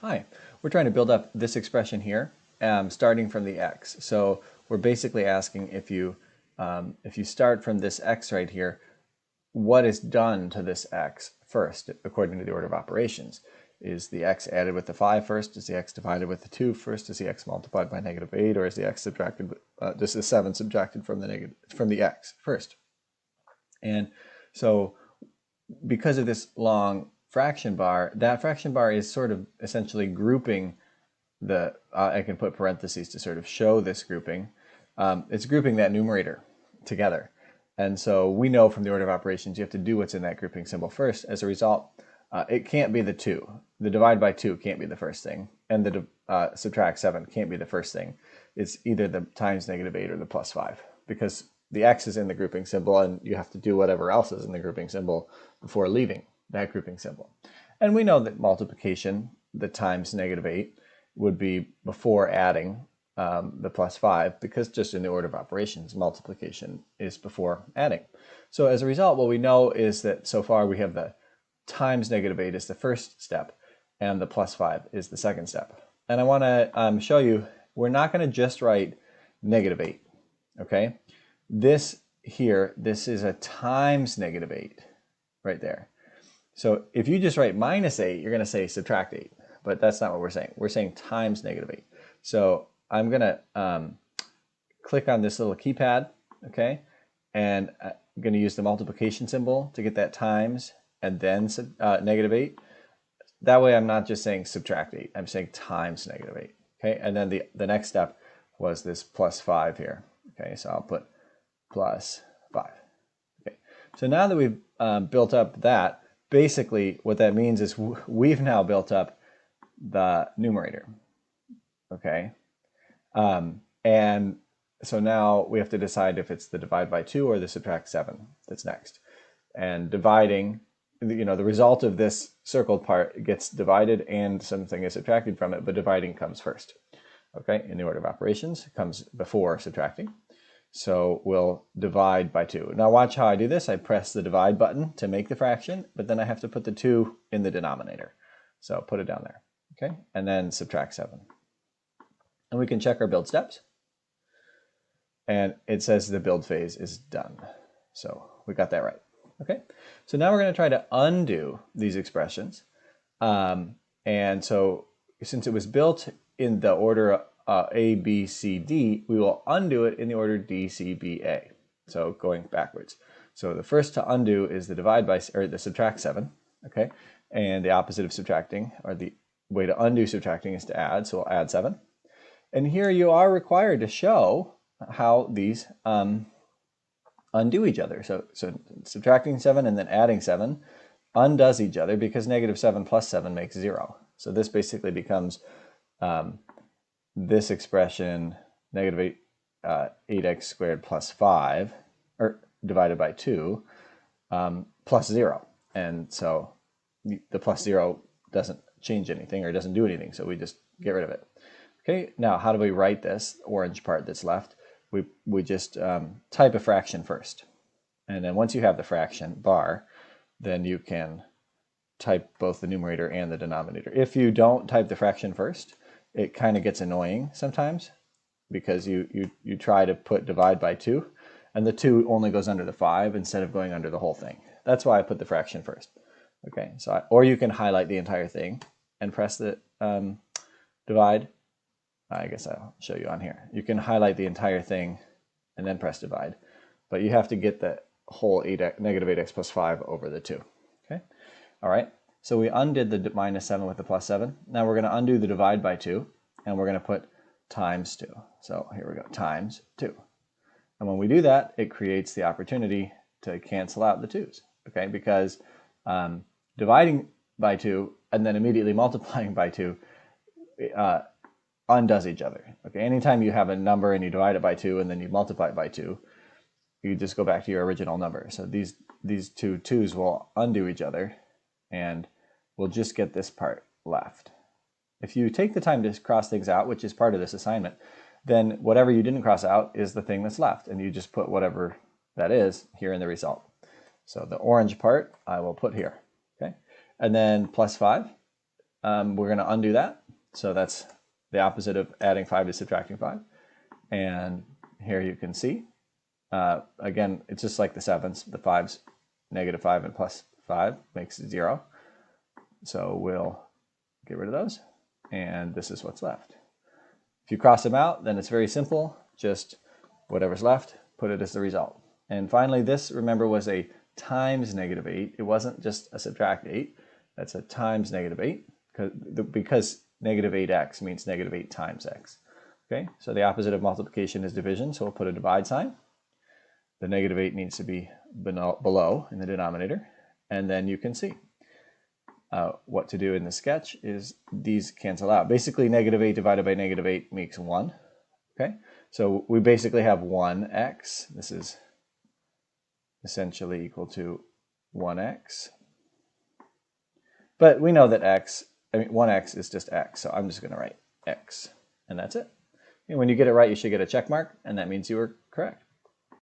Hi, we're trying to build up this expression here, starting from the x. So we're basically asking if you start from this x right here, what is done to this x first, according to the order of operations? Is the x added with the 5 first? Is the x divided with the 2 first? Is the x multiplied by -8? Or is the x subtracted, just the 7 subtracted from the x first? And so because of this long fraction bar, that fraction bar is sort of essentially grouping the, I can put parentheses to sort of show this grouping. It's grouping that numerator together. And so we know from the order of operations you have to do what's in that grouping symbol first. As a result, it can't be the 2. The divide by 2 can't be the first thing. And the subtract 7 can't be the first thing. It's either the times -8 or the plus 5, because the x is in the grouping symbol and you have to do whatever else is in the grouping symbol before leaving that grouping symbol. And we know that multiplication, the times -8, would be before adding the plus 5, because just in the order of operations, multiplication is before adding. So as a result, what we know is that so far we have the times -8 is the first step, and the plus 5 is the second step. And I want to show you, we're not going to just write -8, okay? This here, this is a times -8 right there. So if you just write -8, you're going to say subtract 8, but that's not what we're saying. We're saying times -8. So I'm going to click on this little keypad, okay? And I'm going to use the multiplication symbol to get that times and then -8. That way I'm not just saying subtract 8, I'm saying times -8, okay? And then the next step was this plus 5 here, okay? So I'll put plus 5. Okay. So now that we've built up that, basically what that means is we've now built up the numerator, okay? And so now we have to decide if it's the divide by 2 or the subtract 7 that's next. And dividing, the result of this circled part gets divided and something is subtracted from it, but dividing comes first, okay? In the order of operations, it comes before subtracting. So we'll divide by 2. Now watch how I do this. I press the divide button to make the fraction, but then I have to put the 2 in the denominator. So put it down there, okay? And then subtract 7. And we can check our build steps. And it says the build phase is done. So we got that right, okay? So now we're going to try to undo these expressions. And so since it was built in the order A, B, C, D, we will undo it in the order D, C, B, A. So going backwards. So the first to undo is the divide by, or the subtract 7, okay? And the opposite of subtracting, or the way to undo subtracting, is to add. So we'll add 7. And here you are required to show how these undo each other. So subtracting 7 and then adding 7 undoes each other, because -7 plus 7 makes 0. So this basically becomes this expression, -8x squared plus 5, or divided by 2, plus 0. And so the plus 0 doesn't change anything or doesn't do anything, so we just get rid of it. Okay, now how do we write this orange part that's left? We just type a fraction first. And then once you have the fraction bar, then you can type both the numerator and the denominator. If you don't type the fraction first, it kind of gets annoying sometimes, because you try to put divide by 2, and the 2 only goes under the 5 instead of going under the whole thing. That's why I put the fraction first. Okay, so or you can highlight the entire thing and press the divide. I guess I'll show you on here. You can highlight the entire thing and then press divide, but you have to get the whole -8x plus 5 over the 2. Okay, all right. So we undid the -7 with the plus 7. Now we're going to undo the divide by 2, and we're going to put times 2. So here we go, times 2. And when we do that, it creates the opportunity to cancel out the 2's, okay? Because dividing by 2 and then immediately multiplying by 2 undoes each other, okay? Anytime you have a number and you divide it by 2 and then you multiply it by 2, you just go back to your original number. So these two 2's will undo each other, and we'll just get this part left. If you take the time to cross things out, which is part of this assignment, then whatever you didn't cross out is the thing that's left, and you just put whatever that is here in the result. So the orange part I will put here, okay? And then plus 5, we're going to undo that. So that's the opposite of adding 5 to subtracting 5. And here you can see, again, it's just like the 7s. The 5's negative 5 and plus 5 makes 0. So we'll get rid of those. And this is what's left. If you cross them out, then it's very simple. Just whatever's left, put it as the result. And finally, this, remember, was a times negative 8. It wasn't just a subtract 8. That's a times negative 8 because negative 8x means negative 8 times x. Okay, so the opposite of multiplication is division, so we'll put a divide sign. The negative 8 needs to be below in the denominator, and then you can see what to do in the sketch is these cancel out. Basically, negative 8 divided by negative 8 makes 1. Okay, so we basically have 1x. This is essentially equal to 1x. But we know that 1x is just x, so I'm just going to write x, and that's it. And when you get it right, you should get a check mark, and that means you were correct.